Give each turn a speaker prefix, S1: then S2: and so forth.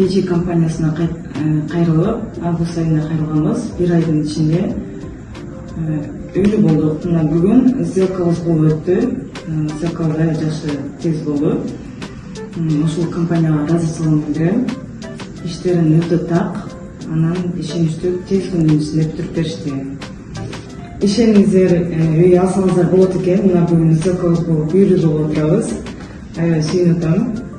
S1: BG компаниясына кайрылып, август айында кайрылганбыз. 1 айдын ичинде үйлүү болдук. Мына бүгүн Сделкабыз болуп өттү. Сделкабыз жакшы тез болду. Ушул компанияга ыраазычылыгымды билдирем. Иштерин өтө так, анан ишеничтүү, тез күндүн ичинде бүтүрүп беришти. Ишениңиздер, үй алсаңыздар болот экен. Мына бүгүн Сделкабыз болуп үйлүү болуп отурабыз. Аябай сүйүнүп атам.